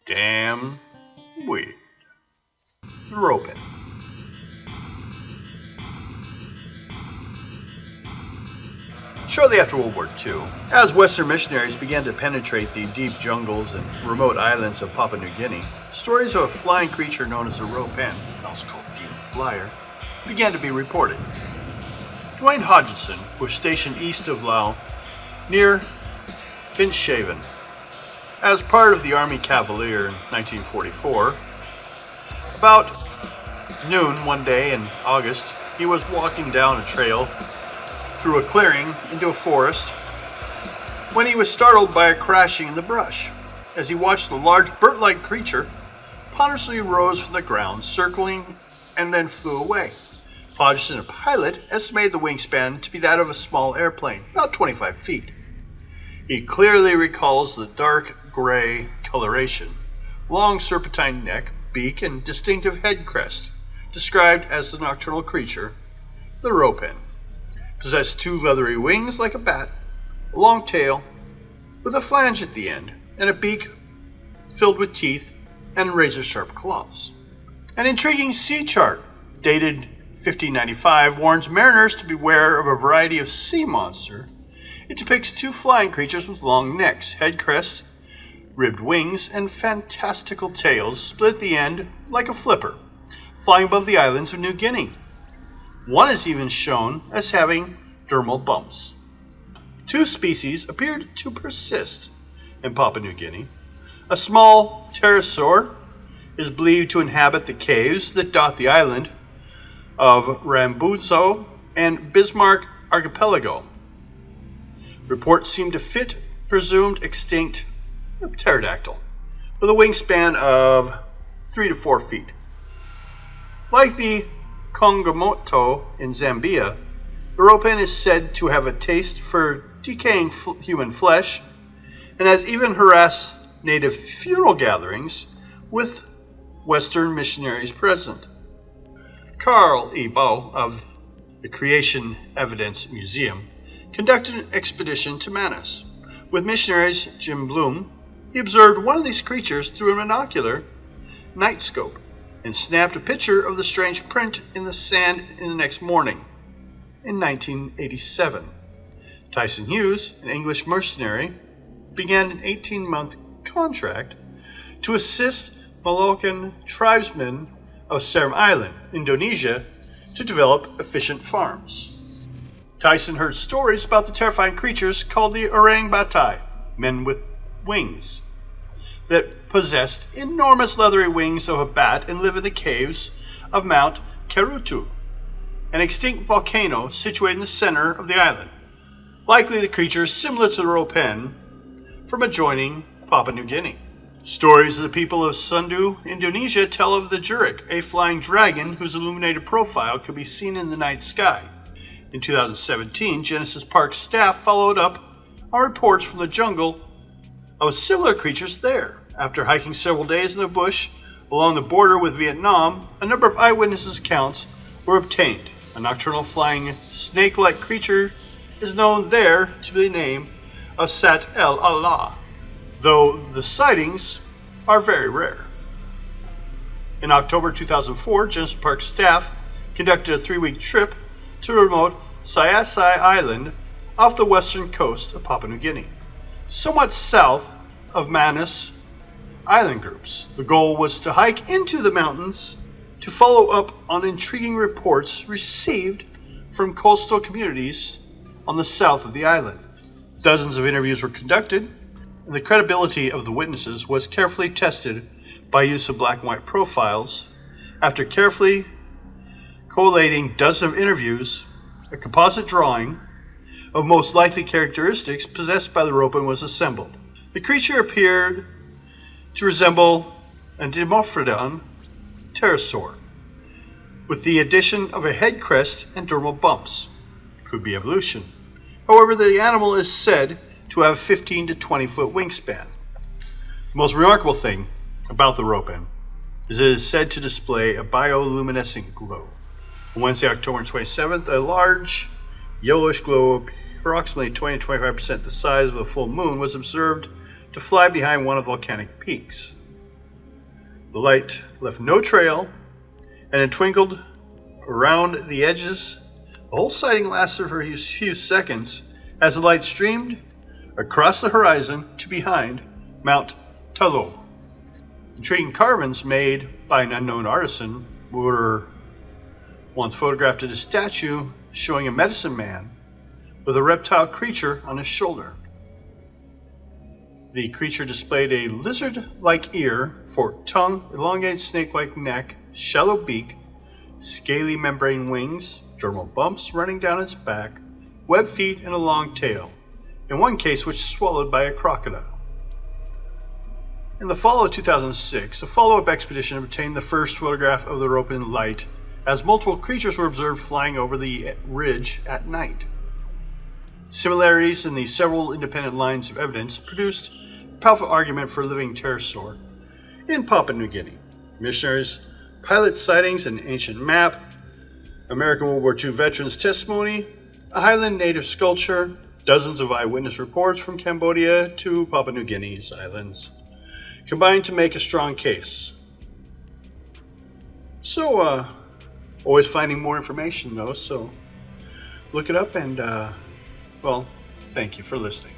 Damn weird. Ropen. Shortly after World War II, as Western missionaries began to penetrate the deep jungles and remote islands of Papua New Guinea, stories of a flying creature known as a Ropen, also called Demon Flyer, began to be reported. Dwayne Hodgson was stationed east of Laos, near Finschhaven. As part of the Army Cavalier in 1944, about noon one day in August, he was walking down a trail through a clearing into a forest when he was startled by a crashing in the brush. As he watched the large bird-like creature ponderously rose from the ground, circling, and then flew away. Hodgson, a pilot, estimated the wingspan to be that of a small airplane, about 25 feet. He clearly recalls the dark gray coloration, long serpentine neck, beak, and distinctive head crest, described as the nocturnal creature, the Ropen. Possessed two leathery wings like a bat, a long tail with a flange at the end, and a beak filled with teeth and razor-sharp claws. An intriguing sea chart, dated 1595, warns mariners to beware of a variety of sea monster. It depicts two flying creatures with long necks, head crests, ribbed wings, and fantastical tails split at the end like a flipper, flying above the islands of New Guinea. One is even shown as having dermal bumps. Two species appeared to persist in Papua New Guinea. A small pterosaur is believed to inhabit the caves that dot the island of Rambuzo and Bismarck Archipelago. Reports seem to fit presumed extinct pterodactyl, with a wingspan of 3 to 4 feet. Like the Kongomoto in Zambia, the Ropen is said to have a taste for decaying human flesh and has even harassed native funeral gatherings with Western missionaries present. Carl E. Bow of the Creation Evidence Museum conducted an expedition to Manus. With missionaries Jim Bloom, he observed one of these creatures through a binocular night scope and snapped a picture of the strange print in the sand in the next morning. In 1987, Tyson Hughes, an English mercenary, began an 18-month contract to assist Moluccan tribesmen of Seram Island, Indonesia, to develop efficient farms. Tyson heard stories about the terrifying creatures called the orang batai, men with wings, that possessed enormous leathery wings of a bat and live in the caves of Mount Kerutu, an extinct volcano situated in the center of the island. Likely the creature similar to the Ropen from adjoining Papua New Guinea. Stories of the people of Sundu, Indonesia tell of the Jurik, a flying dragon whose illuminated profile could be seen in the night sky. In 2017, Genesis Park staff followed up on reports from the jungle of similar creatures there. After hiking several days in the bush along the border with Vietnam, a number of eyewitnesses' accounts were obtained. A nocturnal flying snake-like creature is known there to the name of Sat El Allah, though the sightings are very rare. In October 2004, Genesis Park staff conducted a 3-week trip to remote Sayasai Island off the western coast of Papua New Guinea, somewhat south of Manus Island groups. The goal was to hike into the mountains to follow up on intriguing reports received from coastal communities on the south of the island. Dozens of interviews were conducted, and the credibility of the witnesses was carefully tested by use of black and white profiles. After carefully collating dozens of interviews, a composite drawing of most likely characteristics possessed by the Ropen was assembled. The creature appeared to resemble a Dimorphodon pterosaur, with the addition of a head crest and dermal bumps. Could be evolution. However, the animal is said to have a 15 to 20 foot wingspan. The most remarkable thing about the Ropen is it is said to display a bioluminescent glow. On Wednesday, October 27th, a large yellowish glow, approximately 20 to 25% the size of a full moon, was observed to fly behind one of the volcanic peaks. The light left no trail, and it twinkled around the edges. The whole sighting lasted for a few seconds as the light streamed across the horizon to behind Mount Talot. Intriguing carvings made by an unknown artisan were once photographed at a statue showing a medicine man with a reptile creature on his shoulder. The creature displayed a lizard-like ear, forked tongue, elongated snake-like neck, shallow beak, scaly membrane wings, dermal bumps running down its back, webbed feet, and a long tail, in one case which was swallowed by a crocodile. In the fall of 2006, a follow-up expedition obtained the first photograph of the Ropen light as multiple creatures were observed flying over the ridge at night. Similarities in the several independent lines of evidence produced a powerful argument for a living pterosaur in Papua New Guinea. Missionaries, pilot sightings, an ancient map, American World War II veterans' testimony, a Highland native sculpture, dozens of eyewitness reports from Cambodia to Papua New Guinea's islands combined to make a strong case. So, always finding more information though, so look it up and, well, thank you for listening.